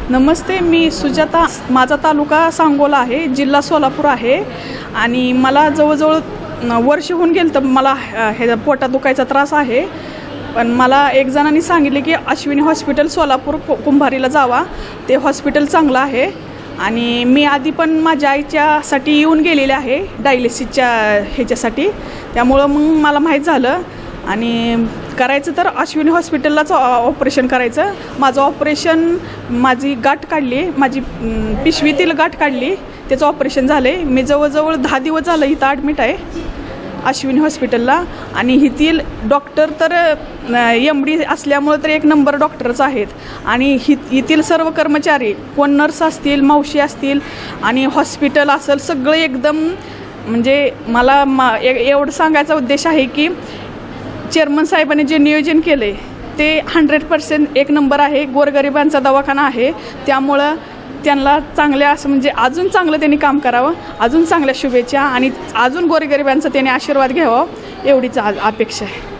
नमस्ते, मी सुजाता. माझा तालुका सांगोला आहे, जिल्हा सोलापूर आहे आणि मला जवळजवळ वर्ष होऊन गेलं तर मला हे पोटात दुखायचा त्रास आहे. पण मला एक जणांनी सांगितले की अश्विनी हॉस्पिटल सोलापूर कुंभारीला जावा, ते हॉस्पिटल चांगलं आहे. आणि मी आधी पण माझ्या आईच्यासाठी येऊन गेलेले आहे डायलिसिसच्या ह्याच्यासाठी, त्यामुळं मग मला माहीत झालं. आणि करायचं तर अश्विनी हॉस्पिटललाच ऑपरेशन करायचं. माझं ऑपरेशन, माझी गाठ काढली, माझी पिशवीतील गाठ काढली, त्याचं ऑपरेशन झालं आहे. मी जवळजवळ 10 दिवस झालं इथं ॲडमिट आहे अश्विनी हॉस्पिटलला. आणि इथील डॉक्टर तर MD असल्यामुळं तर एक नंबर डॉक्टरच आहेत. आणि इथील सर्व कर्मचारी, कोण नर्स असतील, मावशी असतील आणि हॉस्पिटल असेल, सगळं एकदम म्हणजे मला एवढं सांगायचा उद्देश आहे की चेअरमन साहेबांनी जे नियोजन केलं आहे ते 100% एक नंबर आहे. गोरगरिबांचा दवाखाना आहे, त्यामुळं त्यांना चांगल्या असं म्हणजे अजून चांगलं त्यांनी काम करावं. अजून चांगल्या शुभेच्छा आणि अजून गोरगरिबांचा त्यांनी आशीर्वाद घ्यावा, एवढीच अपेक्षा आहे.